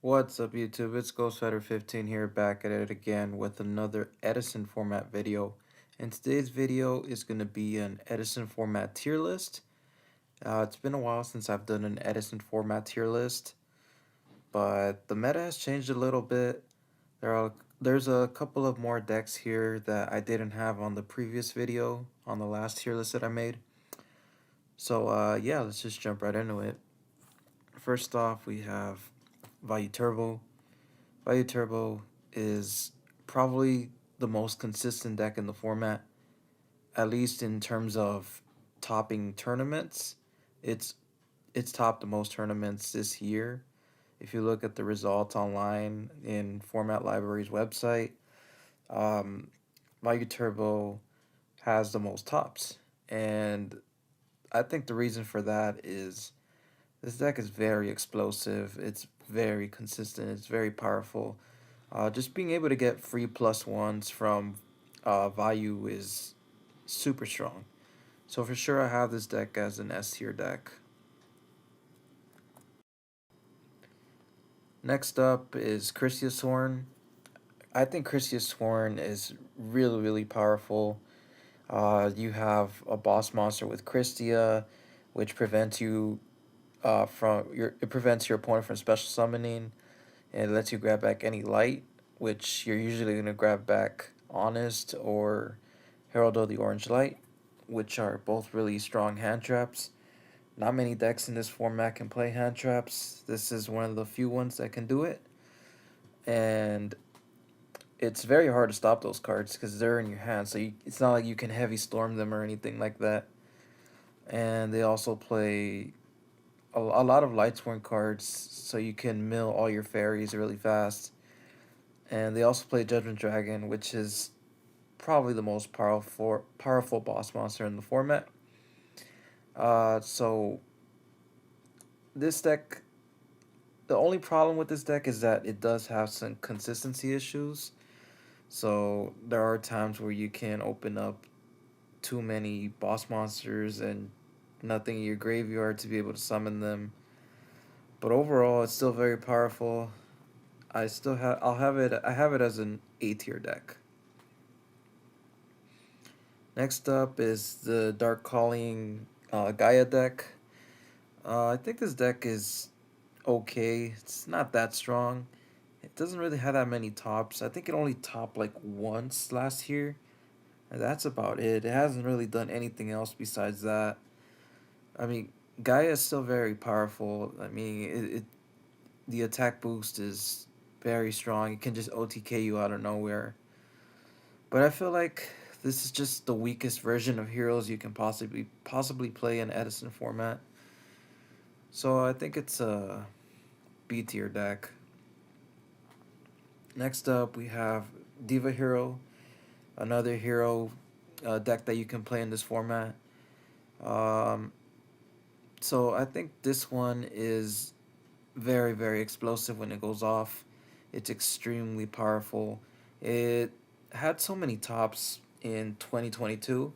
What's up YouTube? It's GhostFighter15 here, back at it again with another Edison format video. And today's video is going to be an Edison format tier list. It's been a while since I've done an Edison format tier list, but the meta has changed a little bit. There's a couple of more decks here that I didn't have on the previous video, on the last tier list that I made. So yeah, let's just jump right into it. First off, we have Value Turbo. Value Turbo is probably the most consistent deck in the format, at least in terms of topping tournaments. It's it's topped the most tournaments this year. If you look at the results online in Format Library's website, um, Value Turbo has the most tops, and I think the reason for that is this deck is very explosive. It's very consistent. It's very powerful. Just being able to get free +1s from value is super strong. So for sure I have this deck as an S tier deck. Next up is Chrysius Horn. I think Chrysius Horn is really powerful. You have a boss monster with Christia, which prevents you it prevents your opponent from special summoning, and it lets you grab back any light, which you're usually gonna grab back Honest or Herald of the Orange Light, which are both really strong hand traps. Not many decks in this format can play hand traps. This is one of the few ones that can do it. And it's very hard to stop those cards because they're in your hand. So it's not like you can heavy storm them or anything like that. And they also play a lot of Lightsworn cards, so you can mill all your fairies really fast. And they also play Judgment Dragon, which is probably the most powerful boss monster in the format. So this deck, the only problem with this deck is that it does have some consistency issues. So there are times where you can open up too many boss monsters and nothing in your graveyard to be able to summon them. But overall, it's still very powerful. I have it as an A tier deck. Next up is the Dark Calling Gaia deck. I think this deck is okay. It's not that strong. It doesn't really have that many tops. I think it only topped like once last year. And that's about it. It hasn't really done anything else besides that. I mean, Gaia is still very powerful. I mean, the attack boost is very strong. It can just OTK you out of nowhere. But I feel like this is just the weakest version of heroes you can possibly play in Edison format. So I think it's a B tier deck. Next up, we have Diva Hero, another hero deck that you can play in this format. Um, so I think this one is very explosive when it goes off. It's extremely powerful. It had so many tops in 2022,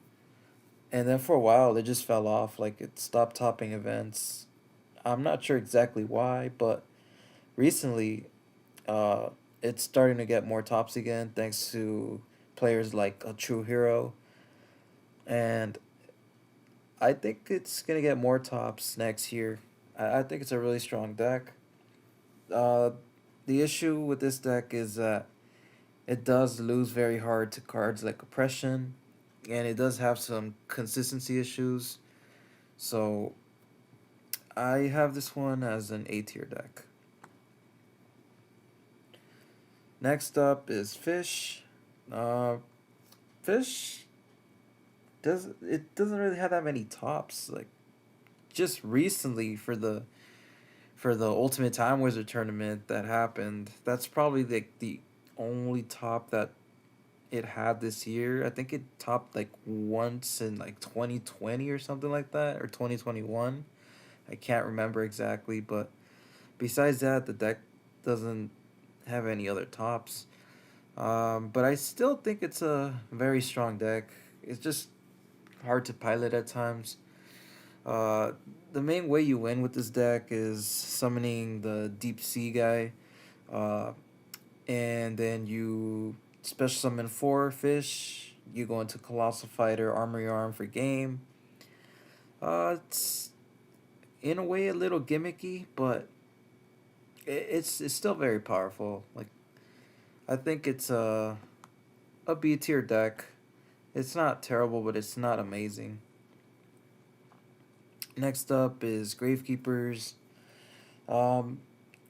and then for a while it just fell off. Like it stopped topping events. I'm not sure exactly why, but recently uh, it's starting to get more tops again thanks to players like a True Hero, and I think it's gonna get more tops next year. I think it's a really strong deck. Uh, the issue with this deck is that it does lose very hard to cards like Oppression, and it does have some consistency issues. So I have this one as an A tier deck. Next up is Fish. Uh, Fish doesn't really have that many tops. Like just recently for the Ultimate Time Wizard tournament that happened, that's probably the only top that it had this year. I think it topped like once in like 2020 or something like that, or 2021. I can't remember exactly, but besides that, the deck doesn't have any other tops. But I still think it's a very strong deck. It's just hard to pilot at times. Uh, the main way you win with this deck is summoning the Deep Sea guy. Uh, and then you special summon 4 fish. You go into Colossal Fighter, Armor Your Arm for game. It's in a way a little gimmicky, but it's still very powerful. Like I think it's a B tier deck. It's not terrible, but it's not amazing. Next up is Gravekeepers. Um,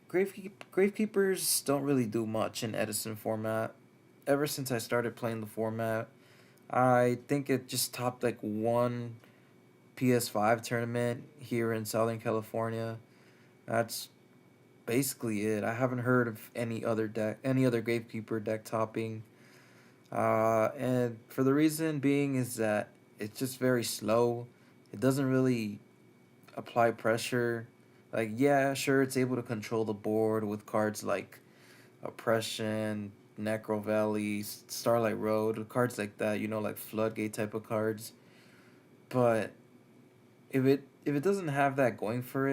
Gravekeepers don't really do much in Edison format. Ever since I started playing the format, I think it just topped like one PS5 tournament here in Southern California. That's basically it. I haven't heard of any other Gravekeeper deck topping. And for the reason being is that it's just very slow. It doesn't really apply pressure. Like, yeah, sure, it's able to control the board with cards like Oppression, Necro Valley, Starlight Road, cards like that, like Floodgate type of cards. But if it doesn't have that going for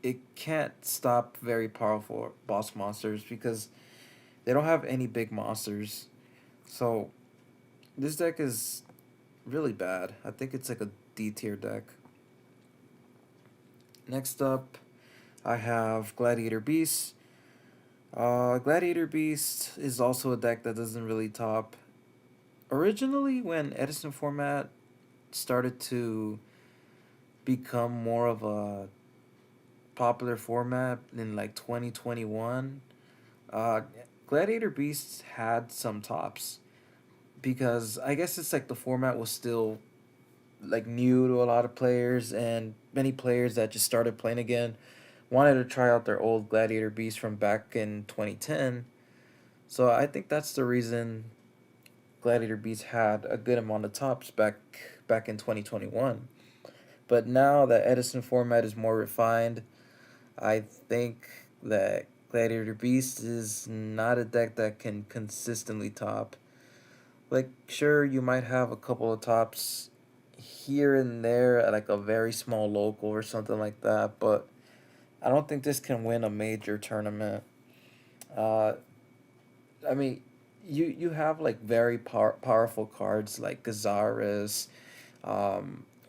it can't stop very powerful boss monsters because they don't have any big monsters. So this deck is really bad. I think it's like a D tier deck. Next up, I have Gladiator Beast. Gladiator Beast is also a deck that doesn't really top. Originally, when Edison format started to become more of a popular format in like 2021, uh, Gladiator Beasts had some tops because I guess it's like the format was still like new to a lot of players, and many players that just started playing again wanted to try out their old Gladiator Beast from back in 2010. So I think that's the reason Gladiator Beast had a good amount of tops back in 2021. But now that Edison format is more refined, I think that Gladiator Beast is not a deck that can consistently top. Like, sure, you might have a couple of tops here and there at like a very small local or something like that, but I don't think this can win a major tournament. Uh, I mean, you have like very powerful cards like Gazaris,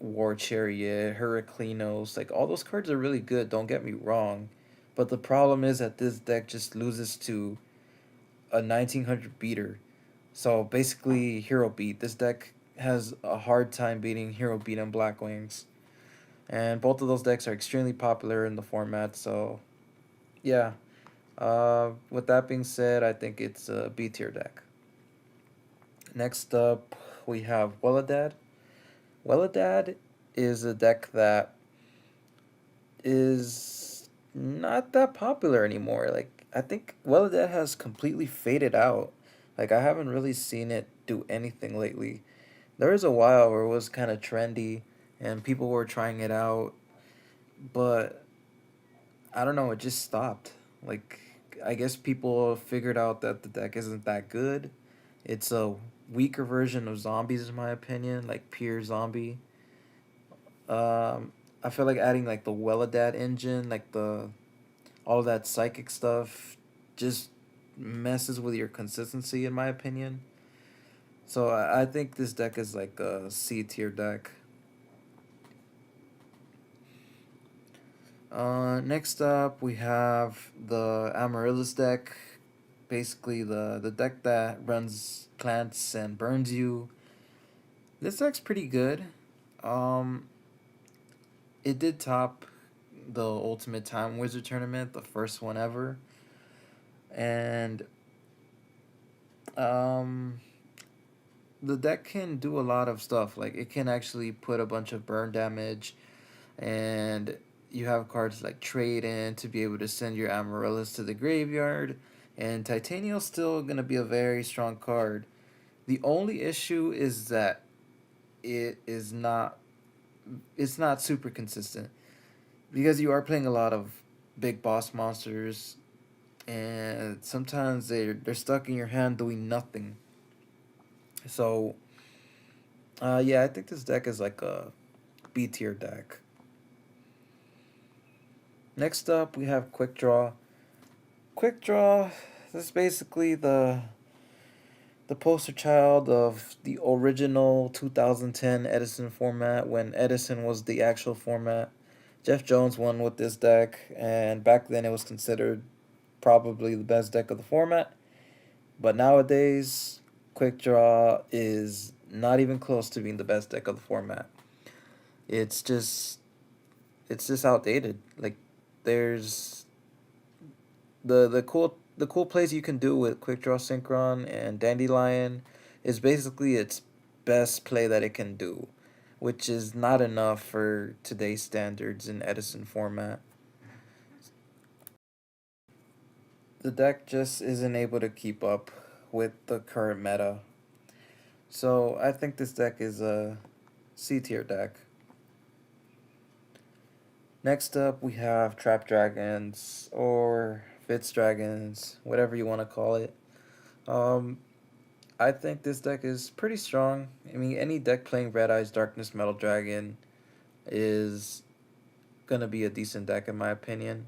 War Chariot, Heraclinos. Like all those cards are really good. Don't get me wrong, but the problem is that this deck just loses to a 1900 beater. So basically, Hero Beat. This deck has a hard time beating Hero Beat and Black Wings, and both of those decks are extremely popular in the format. So yeah. With that being said, I think it's a B tier deck. Next up, we have Welladad. Welladad is a deck that is not that popular anymore. Like, I think Welladad has completely faded out. Like, I haven't really seen it do anything lately. There was a while where it was kind of trendy and people were trying it out, but I don't know, it just stopped. Like, I guess people figured out that the deck isn't that good. It's a weaker version of zombies, in my opinion, like pure zombie. I feel like adding like the Welladad engine, like the all of that psychic stuff, just messes with your consistency, in my opinion. So I think this deck is like a C tier deck. Next up, we have the Amaryllis deck. Basically, the deck that runs plants and burns you. This deck's pretty good. Um, it did top the Ultimate Time Wizard tournament, the first one ever, and um, the deck can do a lot of stuff. Like it can actually put a bunch of burn damage, and you have cards like Trade In to be able to send your Amaryllis to the graveyard, and Titanium's still gonna be a very strong card. The only issue is that it is not it's not super consistent because you are playing a lot of big boss monsters, and sometimes they're stuck in your hand doing nothing. So yeah, I think this deck is like a B tier deck. Next up, we have Quick Draw. Quick Draw is basically the poster child of the original 2010 Edison format when Edison was the actual format. Jeff Jones won with this deck, and back then it was considered probably the best deck of the format. But nowadays, Quick Draw is not even close to being the best deck of the format. It's just it's just outdated. Like there's the cool plays you can do with Quick Draw Synchron and Dandelion is basically its best play that it can do, which is not enough for today's standards in Edison format. The deck just isn't able to keep up with the current meta. So I think this deck is a C tier deck. Next up, we have Trap Dragons or Fitz Dragons, whatever you want to call it. Um, I think this deck is pretty strong. I mean, any deck playing Red Eyes Darkness Metal Dragon is gonna be a decent deck in my opinion.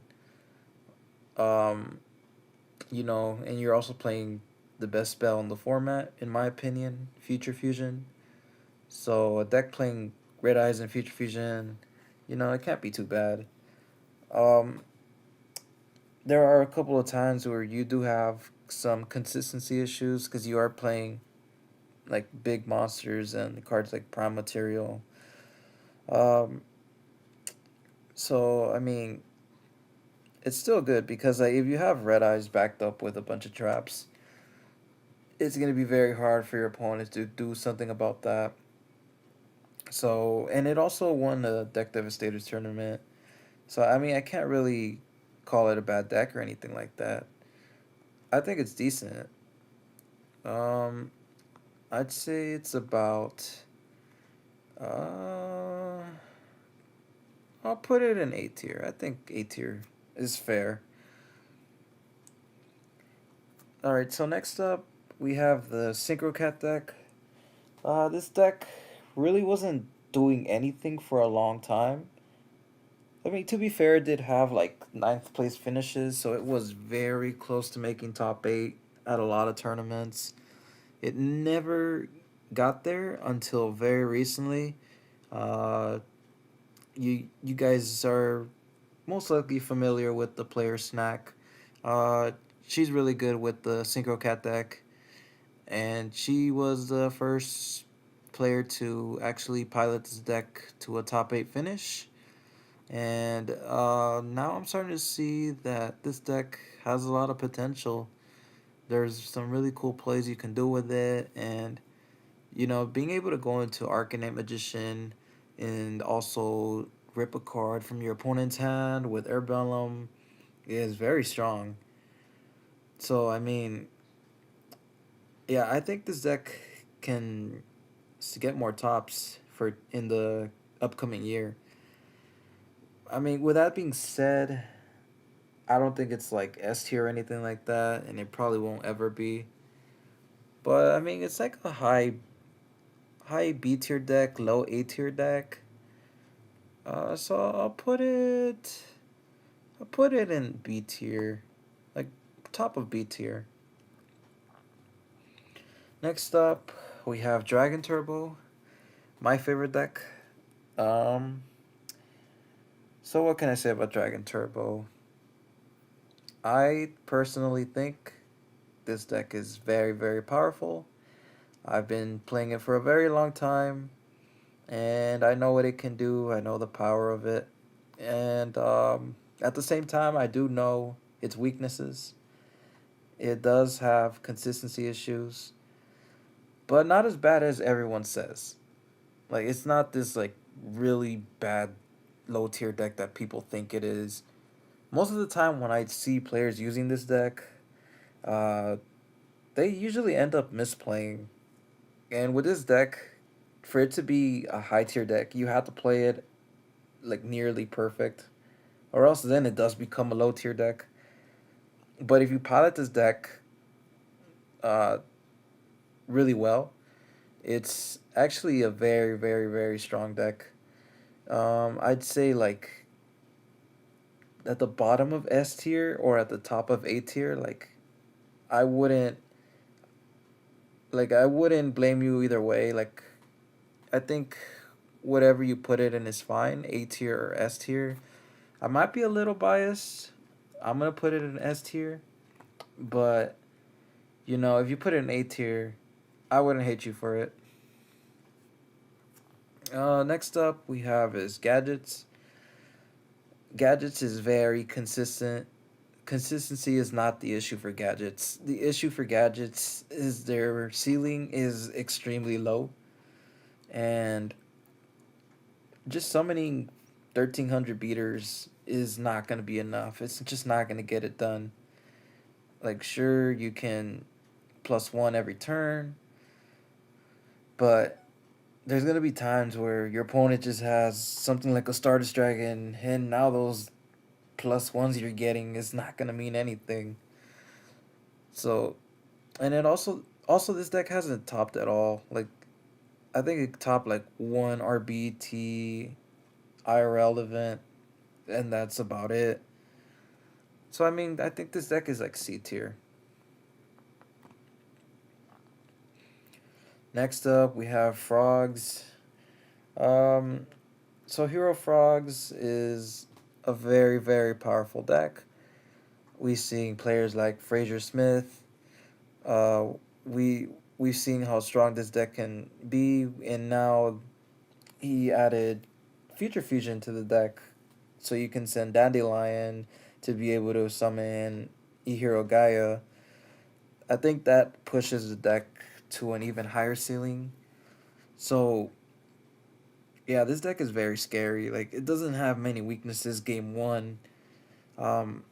Um, and you're also playing the best spell in the format, in my opinion, Future Fusion. So a deck playing Red Eyes and Future Fusion, it can't be too bad. Um, there are a couple of times where you do have some consistency issues because you are playing like big monsters and cards like Prime Material. Um, so I mean, it's still good because like if you have Red Eyes backed up with a bunch of traps, it's gonna be very hard for your opponents to do something about that. So and it also won the Deck Devastators tournament. So I mean, I can't really call it a bad deck or anything like that. I think it's decent. Um, I'd say it's about. Uh, I'll put it in A tier. I think A tier is fair. All right. So next up, we have the Synchro Cat deck. This deck really wasn't doing anything for a long time. I mean, to be fair, it did have like ninth place finishes, so it was very close to making top eight at a lot of tournaments. It never got there until very recently. Uh, you guys are most likely familiar with the player Snack. Uh, she's really good with the Synchro Cat deck, and she was the first player to actually pilot this deck to a top eight finish. And now I'm starting to see that this deck has a lot of potential. There's some really cool plays you can do with it, and being able to go into Arcanite Magician and also rip a card from your opponent's hand with Airbellum is very strong. So I mean, yeah, I think this deck can get more tops for in the upcoming year. I mean, with that being said, I don't think it's like S tier or anything like that, and it probably won't ever be. But I mean, it's like a high B tier deck, low A tier deck. So I'll put it in B tier, like top of B tier. Next up, we have Dragon Turbo, my favorite deck. Um, so what can I say about Dragon Turbo? I personally think this deck is very, very powerful. I've been playing it for a very long time, and I know what it can do. I know the power of it, and at the same time, I do know its weaknesses. It does have consistency issues, but not as bad as everyone says. Like it's not this like really bad low tier deck that people think it is. Most of the time when I see players using this deck, uh, they usually end up misplaying. And with this deck, for it to be a high tier deck, you have to play it like nearly perfect, or else then it does become a low tier deck. But if you pilot this deck uh, really well, it's actually a very, very, very strong deck. I'd say like at the bottom of S tier or at the top of A tier, I wouldn't I wouldn't blame you either way. I think whatever you put it in is fine, A tier or S tier. I might be a little biased. I'm gonna put it in S tier, but if you put it in A tier, I wouldn't hate you for it. Next up we have is gadgets. Gadgets is very consistent. Consistency is not the issue for gadgets. The issue for gadgets is their ceiling is extremely low, and just summoning 1300 beaters is not going to be enough. It's just not going to get it done. Sure, you can plus one every turn, but there's going to be times where your opponent just has something like a Stardust Dragon, and now those plus ones you're getting is not going to mean anything. So, and it also this deck hasn't topped at all. I think it topped like one RBT IRL event, and that's about it. So I mean, I think this deck is like C tier. Next up, we have Frogs. Um, so Hero Frogs is a very very powerful deck. We seeing players like Fraser Smith. Uh, we we've seen how strong this deck can be, and now he added Future Fusion to the deck, so you can send Dandelion to be able to summon eHero Gaia. I think that pushes the deck to an even higher ceiling. So yeah, this deck is very scary. It doesn't have many weaknesses. Game one, um,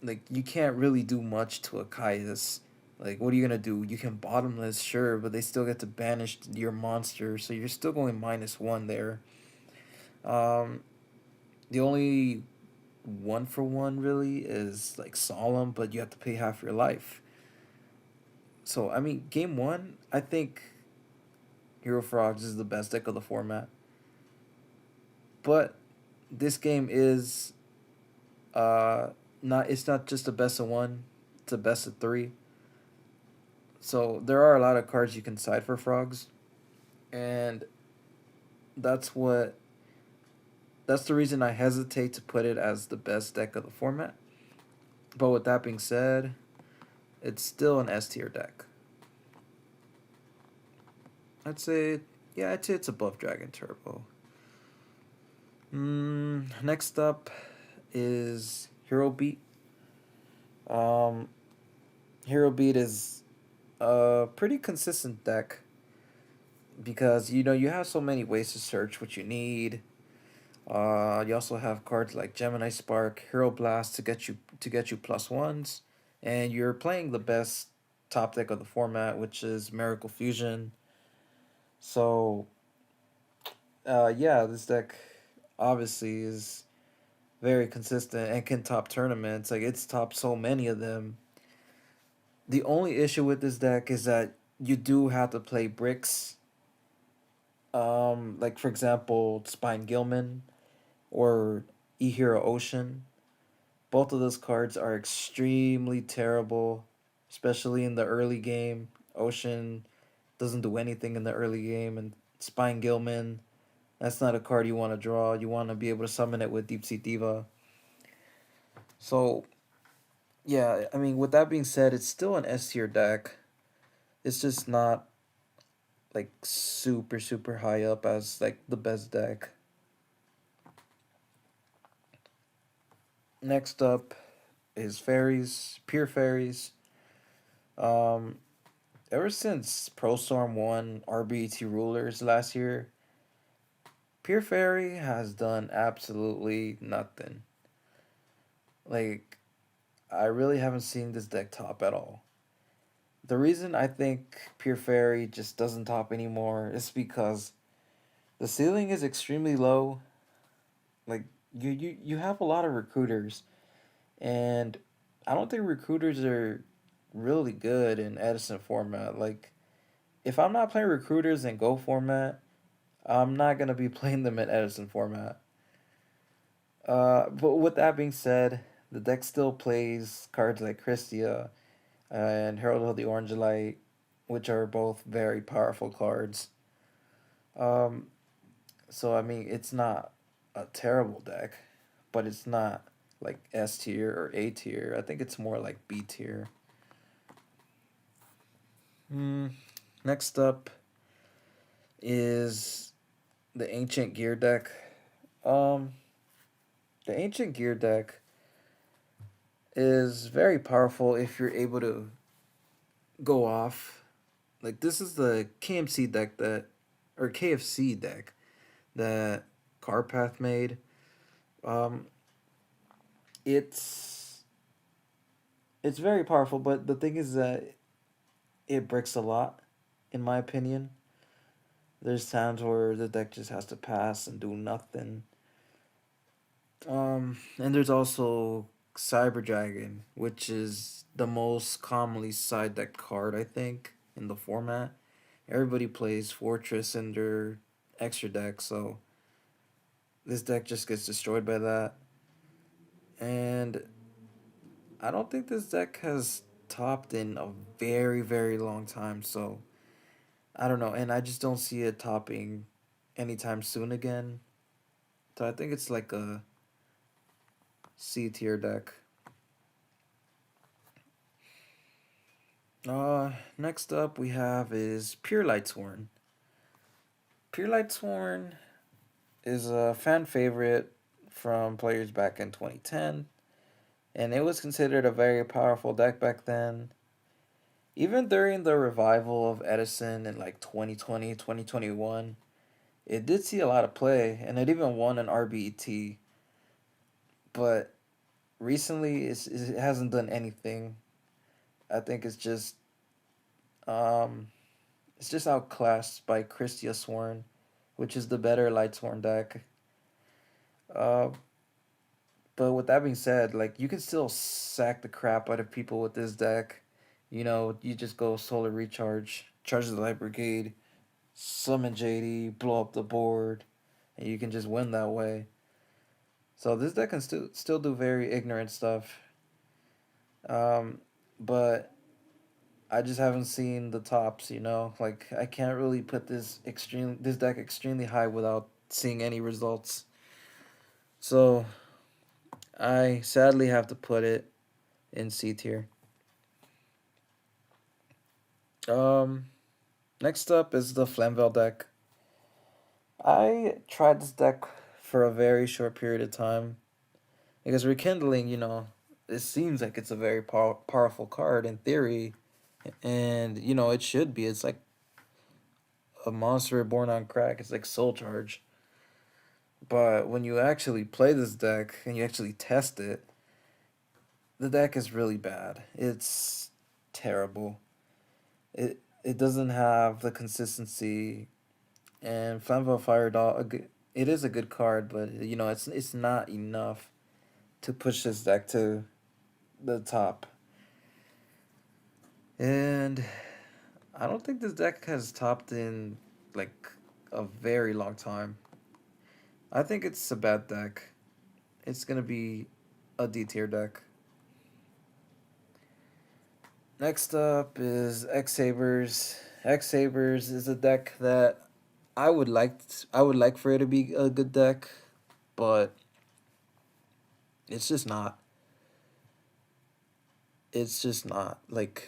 you can't really do much to a Caius. What are you gonna do? You can bottomless, sure, but they still get to banish your monster, so you're still going -1 there. Um, the only one for one really is like Solemn, but you have to pay half your life. So I mean, game one, I think Hero Frogs is the best deck of the format. But this game is uh not it's not just a best of one, it's a best of three. So there are a lot of cards you can side for Frogs, and that's what that's the reason I hesitate to put it as the best deck of the format. But with that being said, it's still an S tier deck. I'd say, yeah, I'd say it's above Dragon Turbo. Next up is Hero Beat. Um, Hero Beat is a pretty consistent deck because you have so many ways to search what you need. You also have cards like Gemini Spark, Hero Blast to get you plus ones, and you're playing the best top deck of the format, which is Miracle Fusion. So, yeah, this deck obviously is very consistent and can top tournaments. It's topped so many of them. The only issue with this deck is that you do have to play bricks. For example, Spine Gilman or eHero Ocean. Both of those cards are extremely terrible, especially in the early game. Ocean doesn't do anything in the early game, and Spine Gilman, that's not a card you want to draw. You want to be able to summon it with Deep Sea Diva. So yeah, I mean, with that being said, it's still an S tier deck. It's just not super super high up as the best deck. Next up is fairies, pure fairies. Um, Ever since Pro Storm won RBT Rulers last year, Pure Fairy has done absolutely nothing. Like, I really haven't seen this deck top at all. The reason I think Pure Fairy just doesn't top anymore is because the ceiling is extremely low. Like, you have a lot of recruiters, and I don't think recruiters are really good in Edison format. If I'm not playing recruiters in Go format, I'm not gonna be playing them in Edison format. But with that being said, the deck still plays cards like Christia and Herald of the Orange Light, which are both very powerful cards. Um, so I mean, it's not a terrible deck, but it's not like S tier or A tier. I think it's more like B tier. Hmm. Next up is the Ancient Gear deck. Um, the Ancient Gear deck is very powerful if you're able to go off. Like this is the KMC deck that, or KFC deck that Carpath made. Um, it's it's very powerful, but the thing is that it bricks a lot, in my opinion. There's times where the deck just has to pass and do nothing. And there's also Cyber Dragon, which is the most commonly side deck card I think in the format. Everybody plays Fortress in their extra deck, so this deck just gets destroyed by that. And I don't think this deck has topped in a very, very long time, so I don't know. And I just don't see it topping anytime soon again. So I think it's like a C tier deck. Next up we have is Pure Lightsworn. Pure Lightsworn is a fan favorite from players back in 2010, and it was considered a very powerful deck back then. Even during the revival of Edison in like 2020, 2021, it did see a lot of play, and it even won an RBET. But recently, it hasn't done anything. I think um, it's just outclassed by Christia Sworn, which is the better Lightsworn deck. Uh, but with that being said, like you can still sack the crap out of people with this deck. You know, you just go Solar Recharge, charge the Light Brigade, summon JD, blow up the board, and you can just win that way. So this deck can still do very ignorant stuff. Um, but I just haven't seen the tops. Like I can't really put this deck extremely high without seeing any results. So I sadly have to put it in C tier. Um, Next up is the Flamvell deck. I tried this deck for a very short period of time because Rekindling, it seems like it's a very powerful card in theory, and it should be. It's like a monster born on crack. It's like Soul Charge. But when you actually play this deck and you actually test it, the deck is really bad. It's terrible. It doesn't have the consistency, and Flammable Fire Dog. It is a good card, but it's not enough to push this deck to the top. And I don't think this deck has topped in like a very long time. I think it's a bad deck. It's gonna be a D tier deck. Next up is X Sabers. X Sabers is a deck that I would like for it to be a good deck, but it's just not. It's just not. Like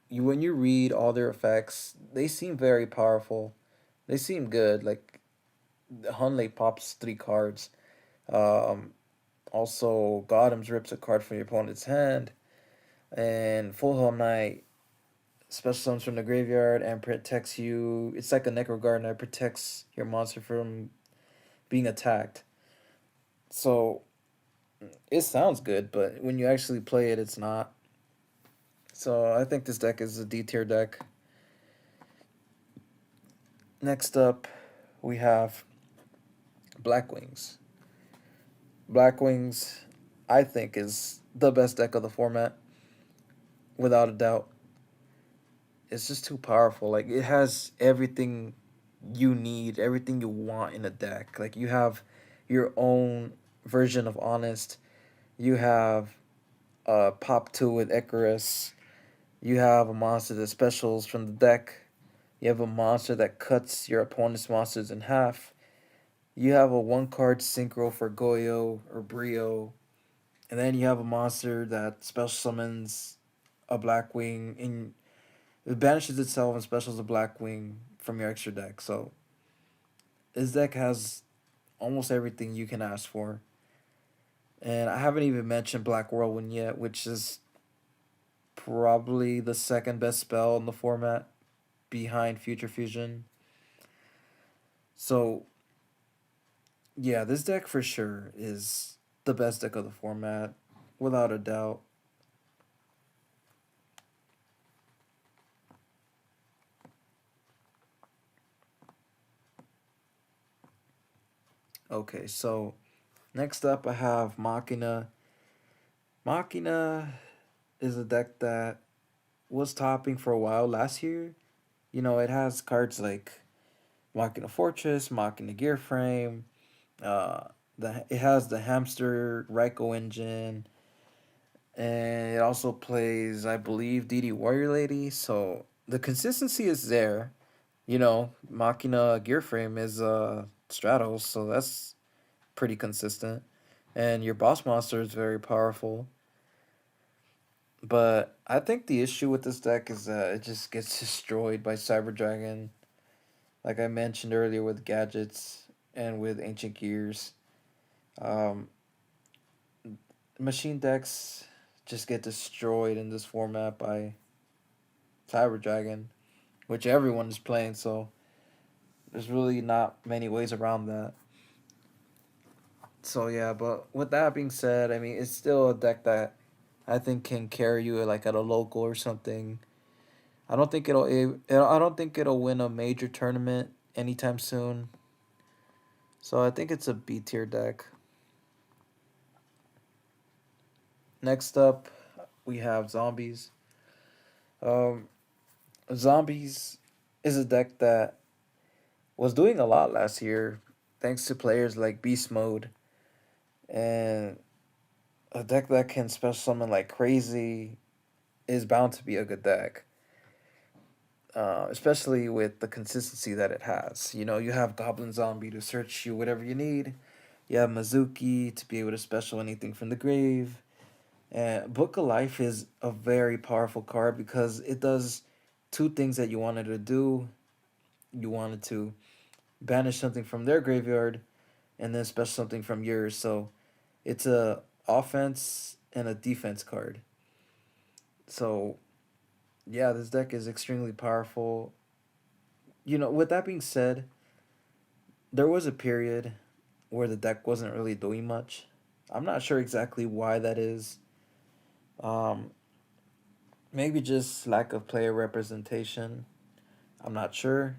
you when you read all their effects, they seem very powerful. They seem good. Like Hunley pops 3 cards. Um, Also, Gotham's rips a card from your opponent's hand, and Full Hell Knight special summons from the graveyard and protects you. It's like a Necro Gardener, protects your monster from being attacked. So it sounds good, but when you actually play it, it's not. So I think this deck is a D tier deck. Next up, we have Black Wings. Black Wings, I think, is the best deck of the format, without a doubt. It's just too powerful. Like it has everything you need, everything you want in a deck. Like you have your own version of Honest. You have Pop 2 with Icarus. You have a monster that specials from the deck. You have a monster that cuts your opponent's monsters in half. You have a one card synchro for Goyo or Brio. And then you have a monster that special summons a Blackwing and it banishes itself and specials a Blackwing from your extra deck. So this deck has almost everything you can ask for. And I haven't even mentioned Black Whirlwind yet, which is probably the second best spell in the format behind Future Fusion. So yeah, this deck for sure is the best deck of the format, without a doubt. Okay, so next up I have Machina. Machina is a deck that was topping for a while last year. You know, it has cards like Machina Fortress, Machina Gear Frame. Uh, it has the Hamster Raiko engine, and it also plays, I believe, DD Warrior Lady. So the consistency is there. You know, Machina Gear Frame is Stratos, so that's pretty consistent. And your boss monster is very powerful. But I think the issue with this deck is that it just gets destroyed by Cyber Dragon, like I mentioned earlier with gadgets and with ancient gears. Um, Machine decks just get destroyed in this format by Cyber Dragon, which everyone is playing. So there's really not many ways around that. So yeah, but with that being said, I mean it's still a deck that I think can carry you like at a local or something. I don't think it'll win a major tournament anytime soon. So I think it's a B tier deck. Next up, we have Zombies. Um, Zombies is a deck that was doing a lot last year, thanks to players like Beast Mode, and a deck that can special summon like crazy is bound to be a good deck. Especially with the consistency that it has. You know, you have Goblin Zombie to search you whatever you need. You have Mizuki to be able to special anything from the grave. And Book of Life is a very powerful card because it does two things that you wanted to do. You wanted to banish something from their graveyard and then special something from yours. So it's a offense and a defense card. So yeah, this deck is extremely powerful. You know, with that being said, there was a period where the deck wasn't really doing much. I'm not sure exactly why that is. Um, Maybe just lack of player representation. I'm not sure,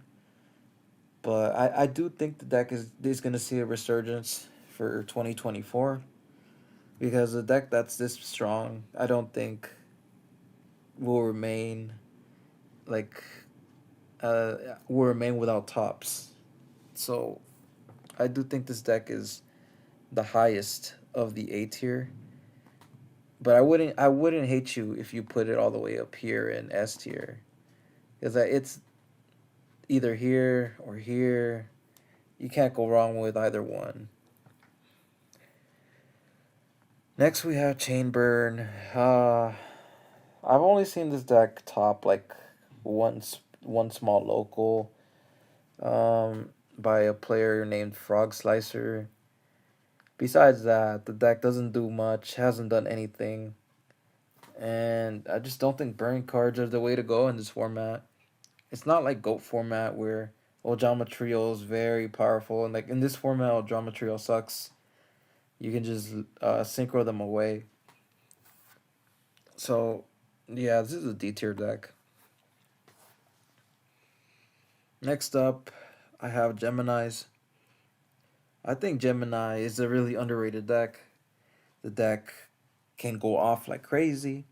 but I do think the deck is gonna see a resurgence for 2024 because a deck that's this strong, I don't think will remain like will remain without tops. So I do think this deck is the highest of the A tier. But I wouldn't hate you if you put it all the way up here in S tier. Because it's either here or here. You can't go wrong with either one. Next we have Chainburn. I've only seen this deck top like one small local by a player named Frog Slicer. Besides that, the deck doesn't do much, hasn't done anything. And I just don't think burn cards are the way to go in this format. It's not like GOAT format where Ojama Trio is very powerful. And like in this format, Ojama Trio sucks. You can just synchro them away. So, yeah, this is a D tier deck. Next up, I have Gemini's. I think Gemini is a really underrated deck. The deck can go off like crazy.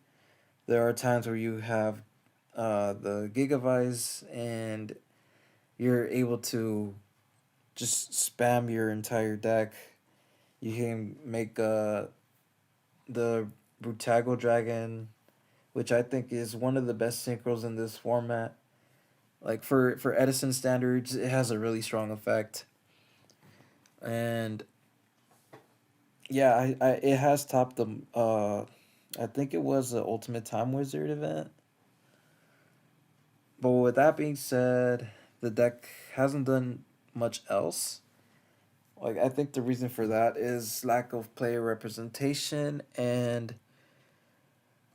There are times where you have the Gigavice and you're able to just spam your entire deck You can make the Brutago Dragon, which I think is one of the best synchros in this format. Like for Edison standards, it has a really strong effect. And yeah, I it has topped the I think it was the Ultimate Time Wizard event. But with that being said, the deck hasn't done much else. Like I think the reason for that is lack of player representation, and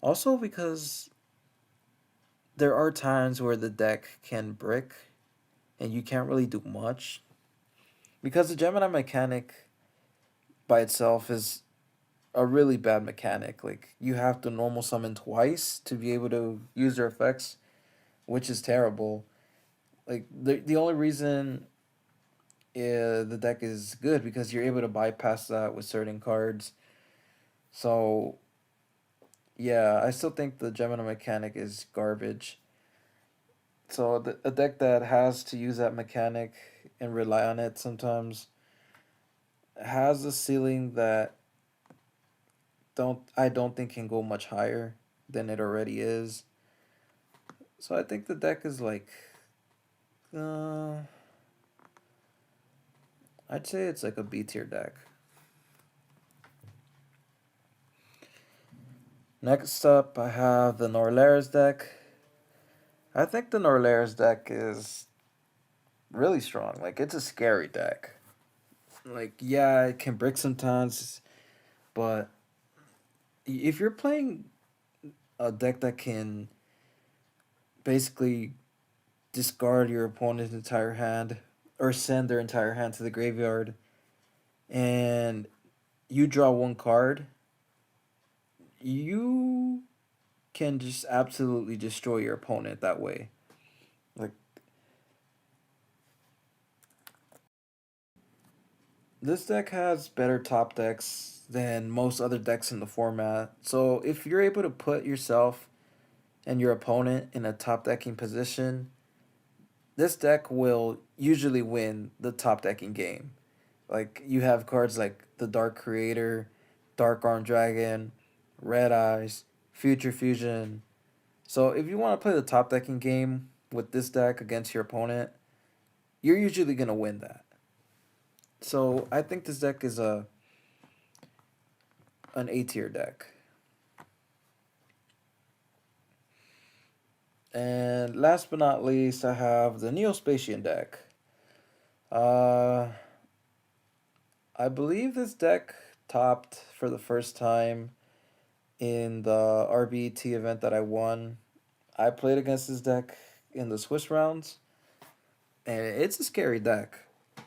also because there are times where the deck can brick and you can't really do much because the Gemini mechanic by itself is a really bad mechanic. Like you have to normal summon twice to be able to use their effects, which is terrible. Like the only reason the deck is good because you're able to bypass that with certain cards. So yeah, I still think the Gemini mechanic is garbage. So a deck that has to use that mechanic and rely on it sometimes has a ceiling that don't think can go much higher than it already is. So I think the deck is like uh I'd say it's like a B tier deck. Next up I have the Norleras deck. I think the Norleras deck is really strong. Like it's a scary deck. Like yeah, it can brick sometimes, but if you're playing a deck that can basically discard your opponent's entire hand or send their entire hand to the graveyard and you draw one card, you can just absolutely destroy your opponent that way. Like this deck has better top decks than most other decks in the format. So if you're able to put yourself and your opponent in a top decking position, this deck will usually win the top decking game. Like you have cards like the Dark Creator, Dark Arm Dragon, Red Eyes, Future Fusion. So if you want to play the top decking game with this deck against your opponent, you're usually gonna win that. So I think this deck is an A tier deck. And last but not least, I have the Neospatian deck. Uh, I believe this deck topped for the first time in the RBT event that I won. I played against this deck in the Swiss rounds, and it's a scary deck.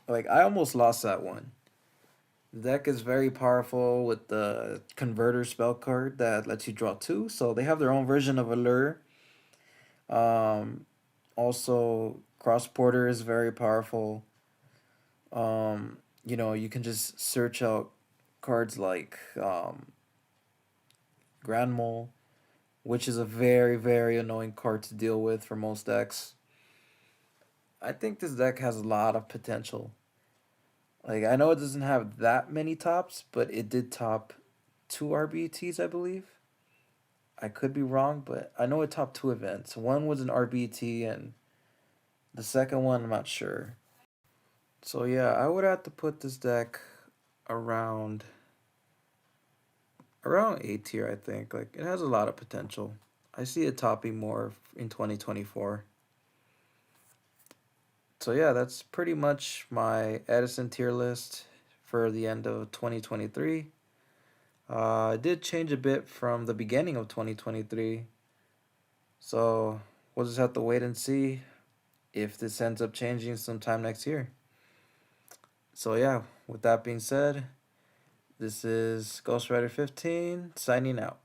Like I almost lost that one. The deck is very powerful with the converter spell card that lets you draw two. So they have their own version of Allure. Um, Also, Cross Porter is very powerful. You can just search out cards like Grand Mole, which is a very, very annoying card to deal with for most decks. I think this deck has a lot of potential. Like I know it doesn't have that many tops, but it did top two RBTs, I believe. I could be wrong, but I know it topped two events. One was an RBT, and the second one I'm not sure. So yeah, I would have to put this deck around around A tier. I think like it has a lot of potential. I see it topping more in 2024. So yeah, that's pretty much my Edison tier list for the end of 2023. I did change a bit from the beginning of 2023. So we'll just have to wait and see if this ends up changing sometime next year. So yeah, with that being said, this is Ghost Rider 15 signing out.